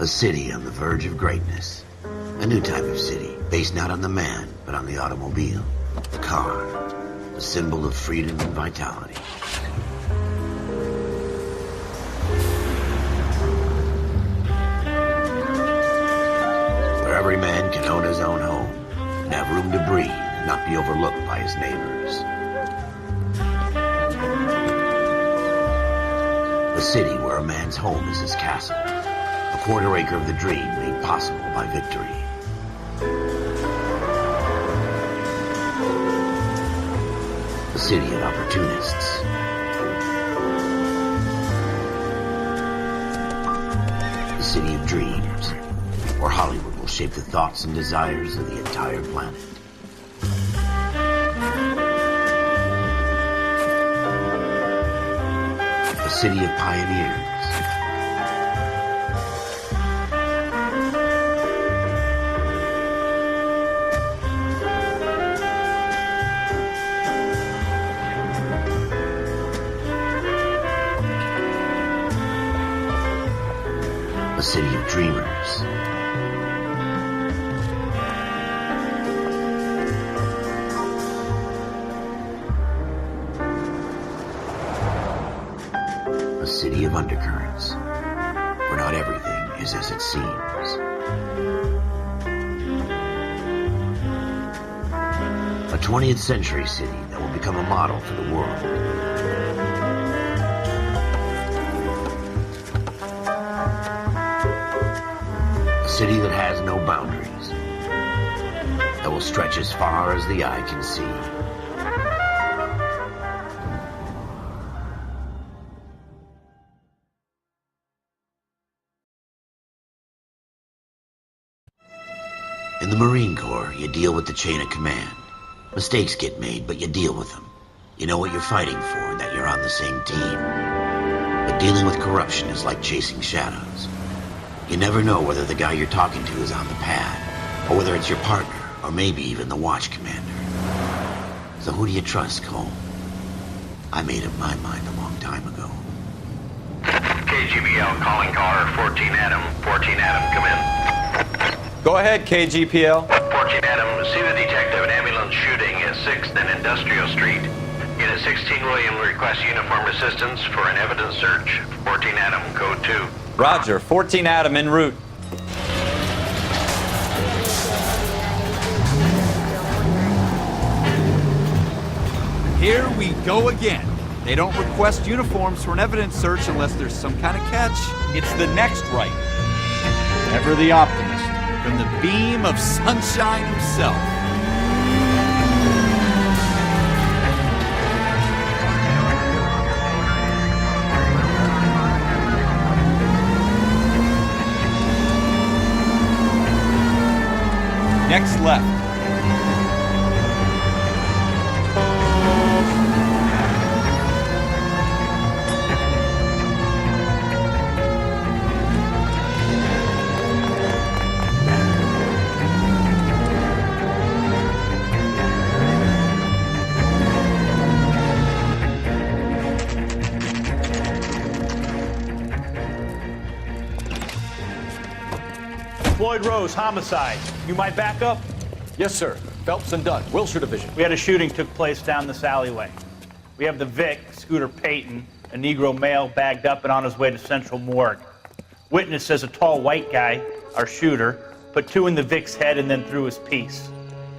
A city on the verge of greatness. A new type of city, based not on the man, but on the automobile. The car. A symbol of freedom and vitality. Where every man can own his own home, and have room to breathe, and not be overlooked by his neighbors. A city where a man's home is his castle. A quarter acre of the dream made possible by victory. A city of opportunists. A city of dreams, where Hollywood will shape the thoughts and desires of the entire planet. A city of pioneers. A city of dreamers. A city of undercurrents, where not everything is as it seems. A 20th century city that will become a model for the world. A city that has no boundaries, that will stretch as far as the eye can see. In the Marine Corps, you deal with the chain of command. Mistakes get made, but you deal with them. You know what you're fighting for and that you're on the same team. But dealing with corruption is like chasing shadows. You never know whether the guy you're talking to is on the pad, or whether it's your partner, or maybe even the watch commander. So who do you trust, Cole? I made up my mind a long time ago. KGBL calling caller 14 Adam. 14 Adam, come in. Go ahead, KGPL. 14 Adam, see the detective, an ambulance shooting at 6th and Industrial Street. Unit 16 William requests uniformed assistance for an evidence search. 14 Adam, code 2. Roger, 14 Adam en route. Here we go again. They don't request uniforms for an evidence search unless there's some kind of catch. It's the next right. Ever the optimist. From the beam of sunshine himself. Next left. Floyd Rose, homicide. You might back up? Yes, sir. Phelps and Dunn, Wilshire Division. We had a shooting took place down this alleyway. We have the Vic, Scooter Payton, a Negro male bagged up and on his way to Central Morgue. Witness says a tall white guy, our shooter, put 2 in the Vic's head and then threw his piece.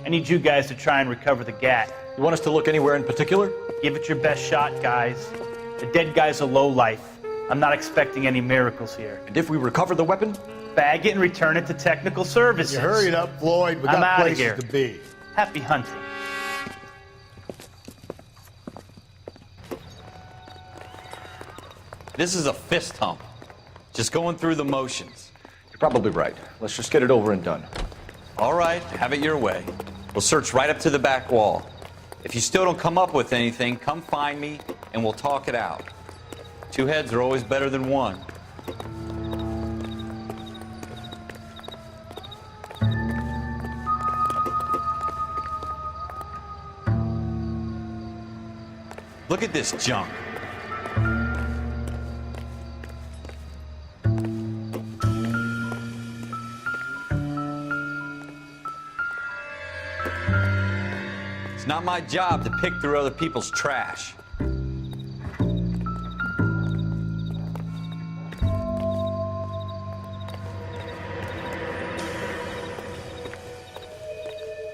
I need you guys to try and recover the gat. You want us to look anywhere in particular? Give it your best shot, guys. The dead guy's a lowlife. I'm not expecting any miracles here. And if we recover the weapon? Bag it and return it to technical services. You hurried up, Floyd. We I'm got outta places here. to be. Happy hunting. This is a fist hump. Just going through the motions. You're probably right. Let's just get it over and done. All right, have it your way. We'll search right up to the back wall. If you still don't come up with anything, come find me and we'll talk it out. 2 heads are always better than 1. Look at this junk. It's not my job to pick through other people's trash.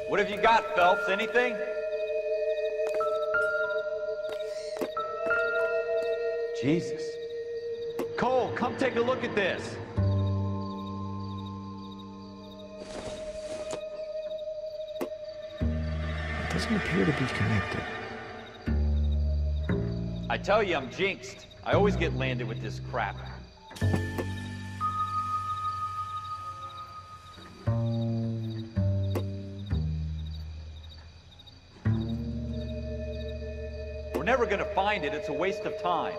What have you got, Phelps? Anything? Jesus. Cole, come take a look at this. It doesn't appear to be connected. I tell you, I'm jinxed. I always get landed with this crap. We're never gonna find it. It's a waste of time.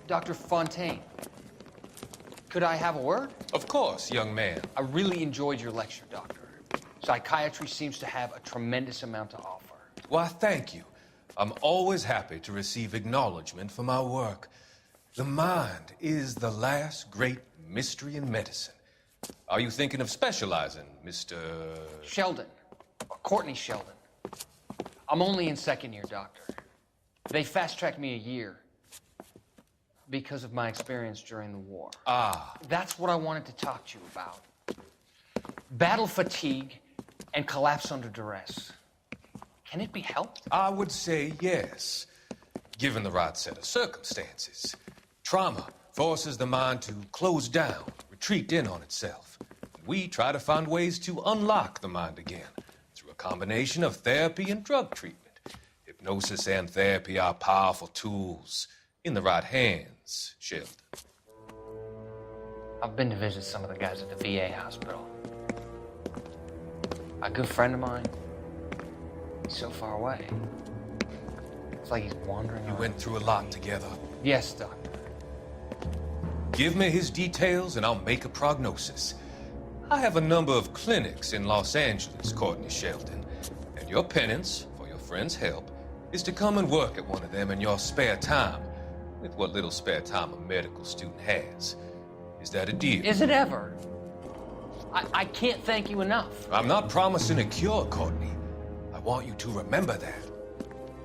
Dr. Fontaine, could I have a word? Of course, young man. I really enjoyed your lecture, Doctor. Psychiatry seems to have a tremendous amount to offer. Why, thank you. I'm always happy to receive acknowledgement for my work. The mind is the last great mystery in medicine. Are you thinking of specializing, Mr. Sheldon, or Courtney Sheldon. I'm only in second year, Doctor. They fast-tracked me a year because of my experience during the war. Ah. That's what I wanted to talk to you about. Battle fatigue and collapse under duress. Can it be helped? I would say yes, given the right set of circumstances. Trauma forces the mind to close down, retreat in on itself. We try to find ways to unlock the mind again through a combination of therapy and drug treatment. Hypnosis and therapy are powerful tools in the right hands, Sheldon. I've been to visit some of the guys at the VA hospital. A good friend of mine, he's so far away. It's like he's wandering You around. went through a lot together. Yes, Doctor. Give me his details and I'll make a prognosis. I have a number of clinics in Los Angeles, Courtney Sheldon, and your penance for your friend's help is to come and work at one of them in your spare time, with what little spare time a medical student has. Is that a deal? Is it ever? I can't thank you enough. I'm not promising a cure, Courtney. I want you to remember that.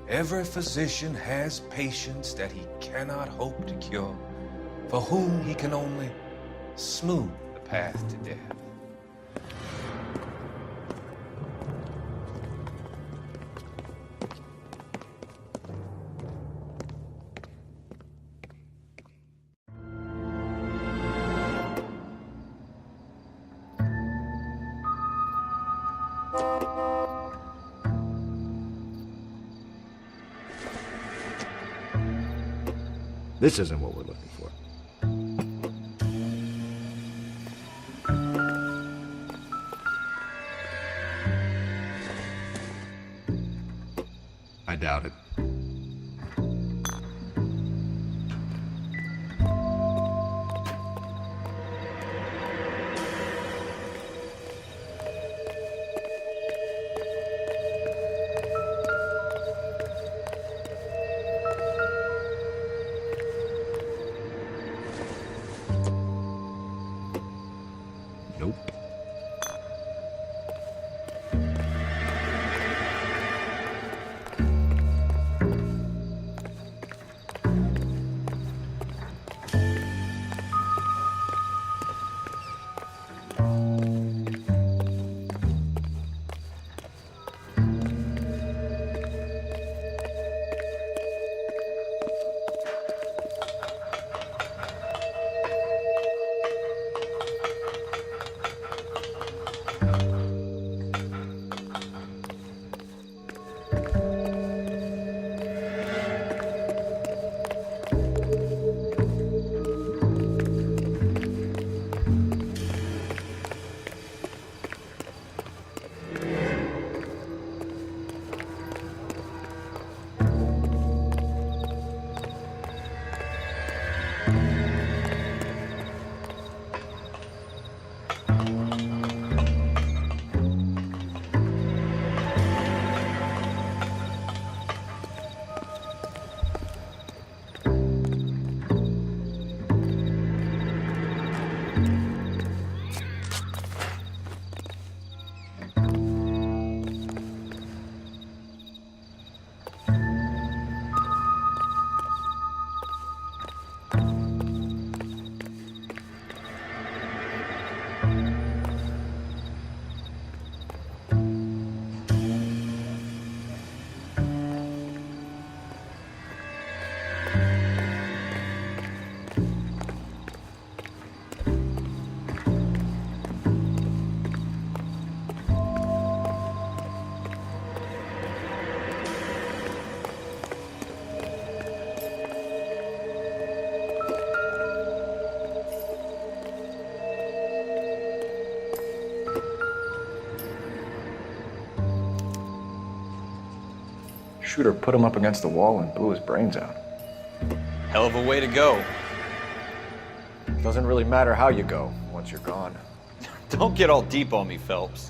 Every physician has patients that he cannot hope to cure, for whom he can only smooth the path to death. This isn't what we're looking for. I doubt it. Nope. Shooter put him up against the wall and blew his brains out. Hell of a way to go. Doesn't really matter how you go once you're gone. Don't get all deep on me, Phelps.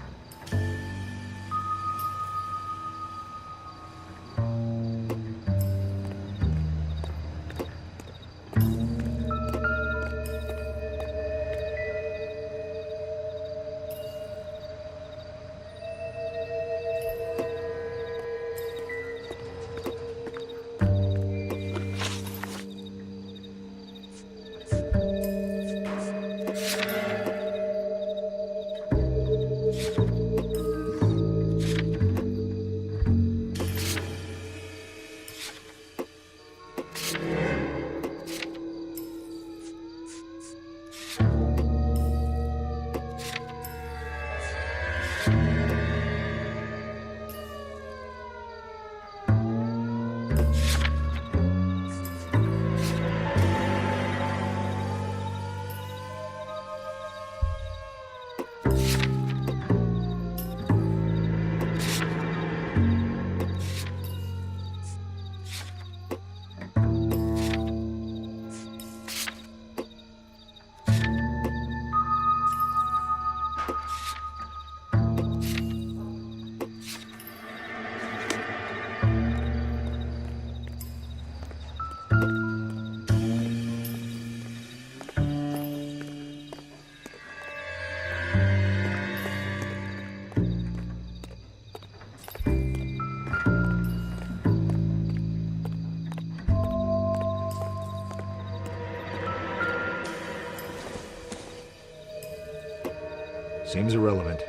Seems irrelevant.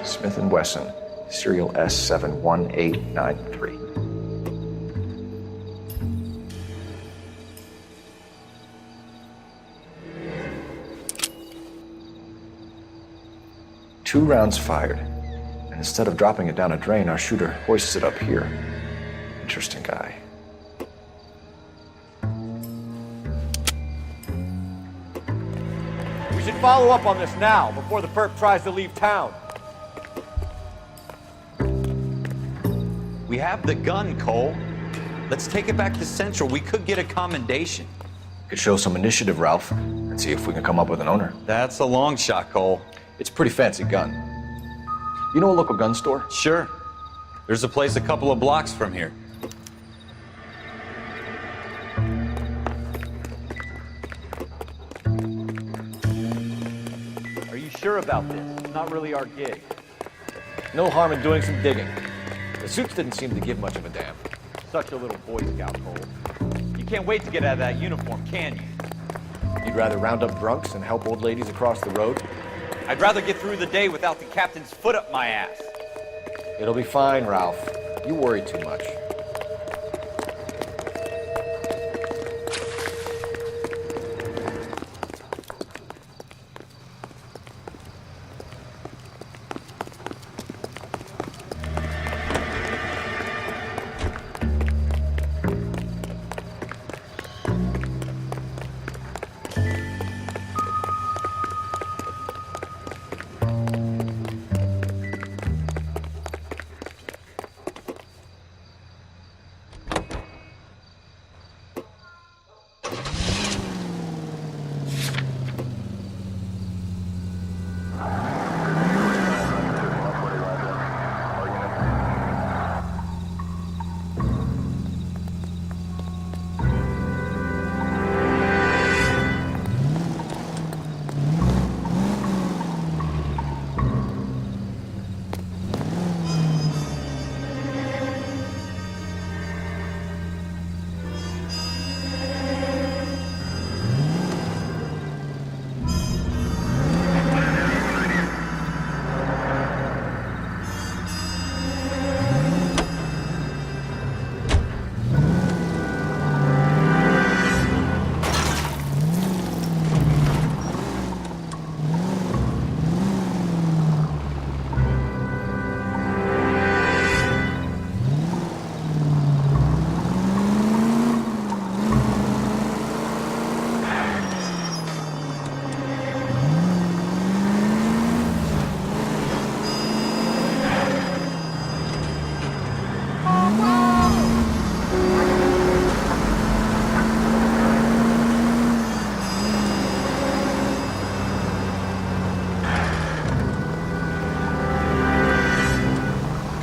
Smith & Wesson, serial S71893. Two rounds fired, and instead of dropping it down a drain, our shooter hoists it up here. Interesting guy. We should follow up on this now, before the perp tries to leave town. We have the gun, Cole. Let's take it back to Central. We could get a commendation. Could show some initiative, Ralph, and see if we can come up with an owner. That's a long shot, Cole. It's a pretty fancy gun. You know a local gun store? Sure. There's a place a couple of blocks from here. Are you sure about this? It's not really our gig. No harm in doing some digging. The suits didn't seem to give much of a damn. Such a little Boy Scout, Cole. You can't wait to get out of that uniform, can you? You'd rather round up drunks and help old ladies across the road? I'd rather get through the day without the captain's foot up my ass. It'll be fine, Ralph. You worry too much.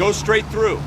Go straight through.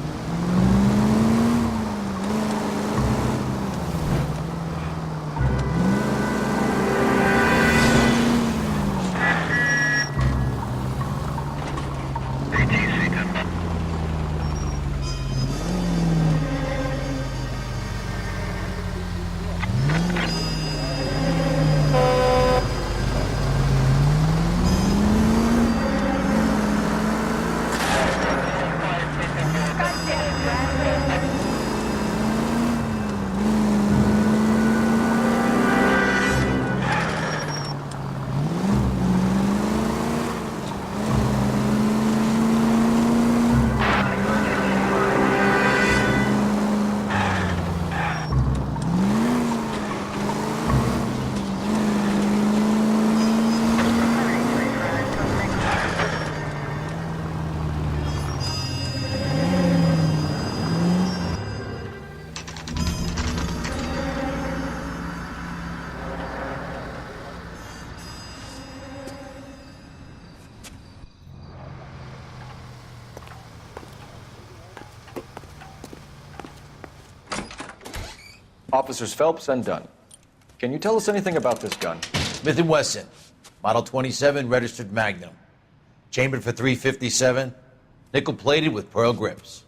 Officers Phelps and Dunn. Can you tell us anything about this gun? Smith & Wesson, Model 27, registered Magnum. Chambered for .357, nickel-plated with pearl grips.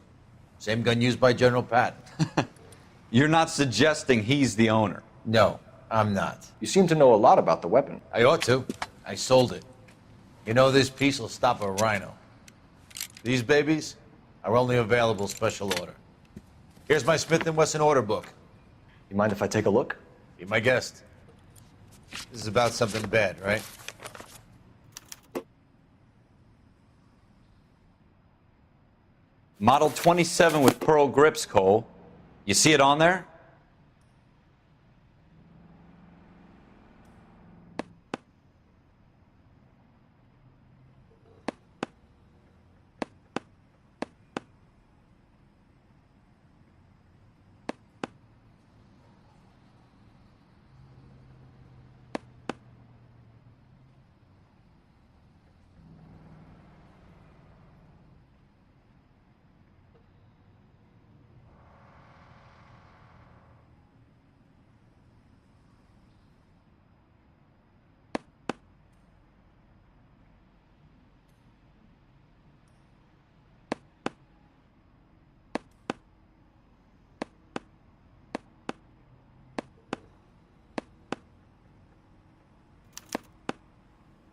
Same gun used by General Patton. You're not suggesting he's the owner? No, I'm not. You seem to know a lot about the weapon. I ought to. I sold it. You know, this piece will stop a rhino. These babies are only available special order. Here's my Smith & Wesson order book. You mind if I take a look? Be my guest. This is about something bad, right? Model 27 with pearl grips, Cole. You see it on there?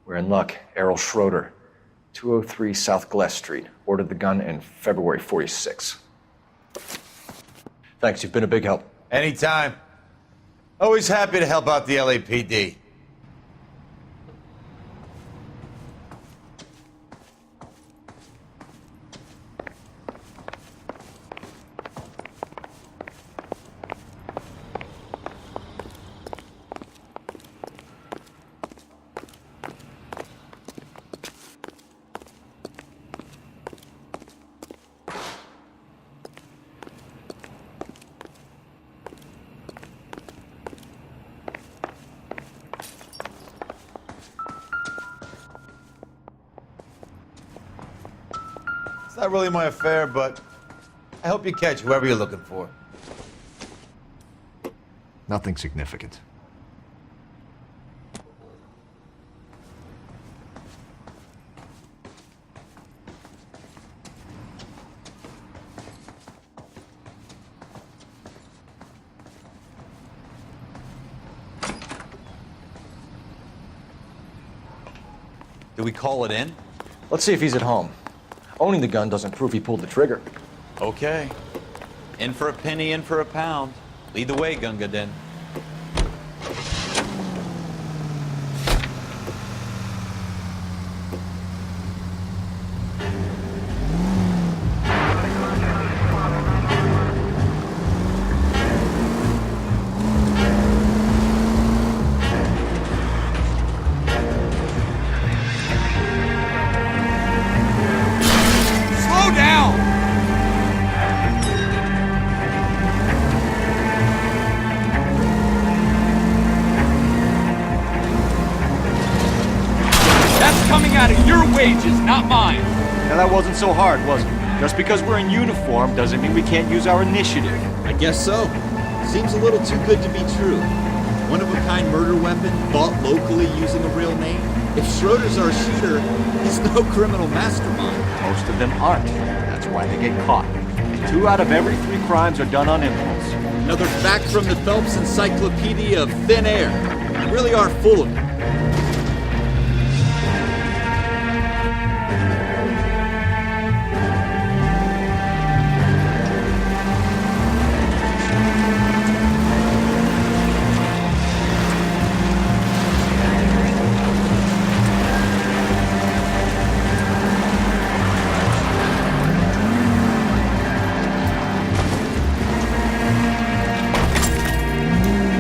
We're in luck. Errol Schroeder, 203 South Glass Street. Ordered the gun in February '46. Thanks, you've been a big help. Anytime. Always happy to help out the LAPD. It's not really my affair, but I hope you catch whoever you're looking for. Nothing significant. Do we call it in? Let's see if he's at home. Owning the gun doesn't prove he pulled the trigger. Okay. In for a penny, in for a pound. Lead the way, Gunga Din. Coming out of your wages, not mine. Now that wasn't so hard, was it? Just because we're in uniform doesn't mean we can't use our initiative. I guess so. Seems a little too good to be true. One-of-a-kind murder weapon bought locally using a real name. If Schroeder's our shooter, he's no criminal mastermind. Most of them aren't. That's why they get caught. 2 out of every 3 crimes are done on impulse. Another fact from the Phelps Encyclopedia of Thin Air. You really are full of it.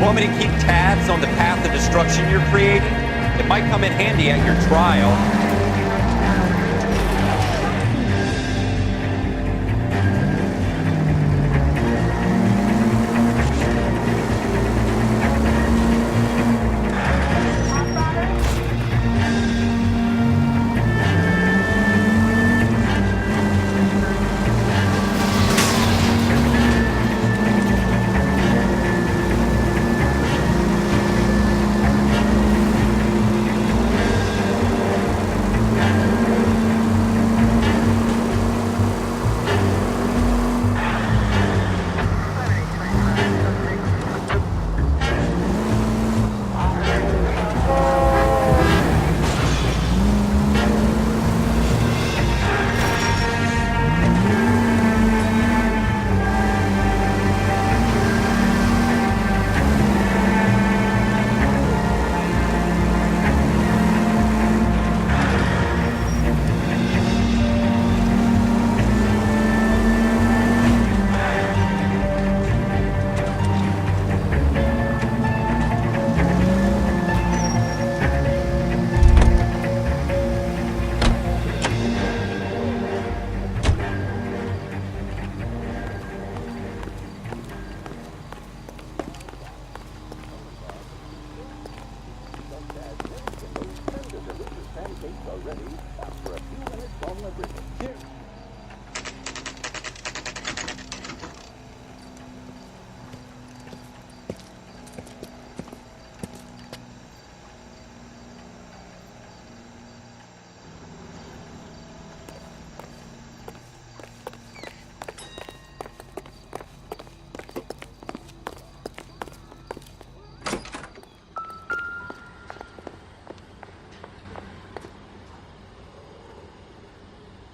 Want me to keep tabs on the path of destruction you're creating? It might come in handy at your trial.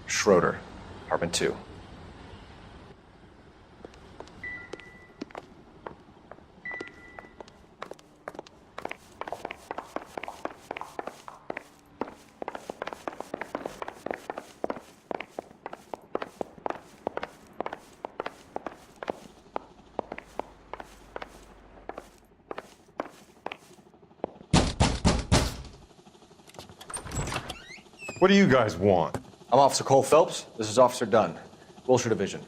Schroeder, apartment 2. What do you guys want? I'm Officer Cole Phelps. This is Officer Dunn, Wilshire Division.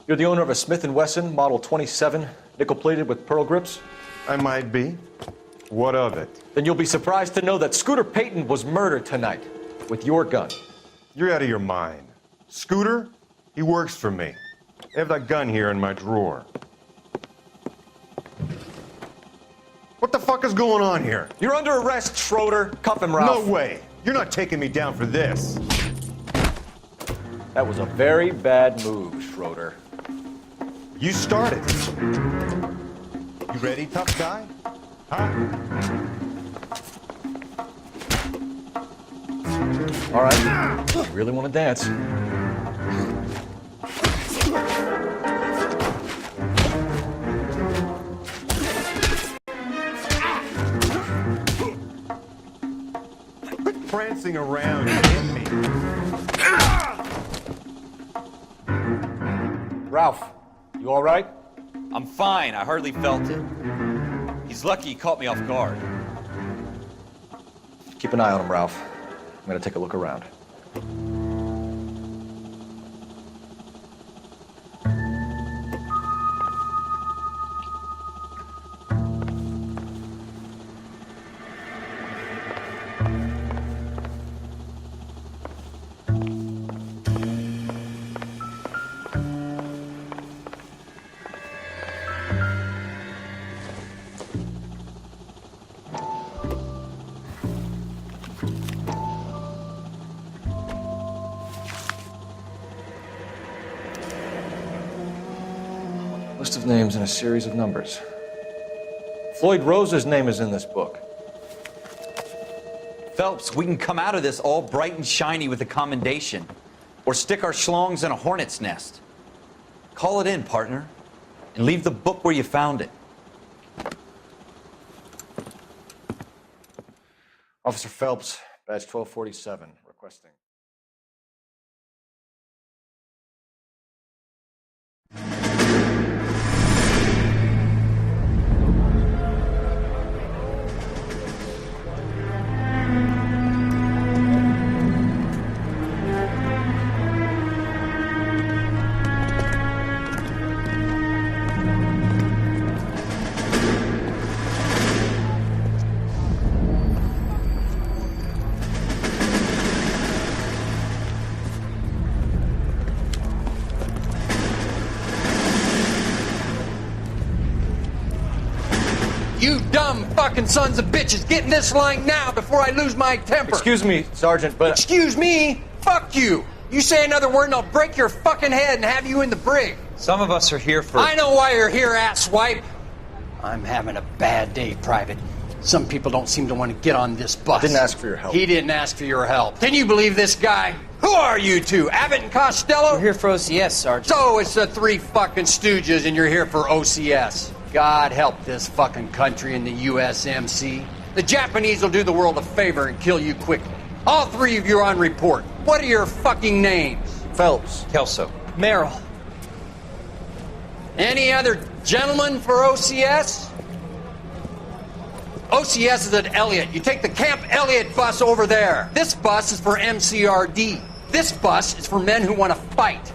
You're the owner of a Smith & Wesson Model 27, nickel-plated with pearl grips? I might be. What of it? Then you'll be surprised to know that Scooter Payton was murdered tonight with your gun. You're out of your mind. Scooter? He works for me. I have that gun here in my drawer. What the fuck is going on here? You're under arrest, Schroeder. Cuff him, Ralph. No way. You're not taking me down for this. That was a very bad move, Schroeder. You started. You ready, tough guy? Huh? All right. You really want to dance? Quit prancing around and hit me. Ralph, you all right? I'm fine. I hardly felt it. He's lucky he caught me off guard. Keep an eye on him, Ralph. I'm going to take a look around. of names and a series of numbers. Floyd Rose's name is in this book. Phelps, we can come out of this all bright and shiny with a commendation, or stick our schlongs in a hornet's nest. Call it in, partner, and leave the book where you found it. Officer Phelps, badge 1247, requesting. You dumb fucking sons of bitches, get in this line now before I lose my temper. Excuse me, Sergeant, but... Excuse me? Fuck you. You say another word and I'll break your fucking head and have you in the brig. Some of us are here for... I know why you're here, asswipe. I'm having a bad day, Private. Some people don't seem to want to get on this bus. I didn't ask for your help. He didn't ask for your help. Can you believe this guy? Who are you two? Abbott and Costello? We're here for OCS, Sergeant. So it's the three fucking stooges and you're here for OCS. God help this fucking country and the USMC. The Japanese will do the world a favor and kill you quickly. All three of you are on report. What are your fucking names? Phelps. Kelso. Merrill. Any other gentlemen for OCS? OCS is at Elliott. You take the Camp Elliott bus over there. This bus is for MCRD. This bus is for men who want to fight.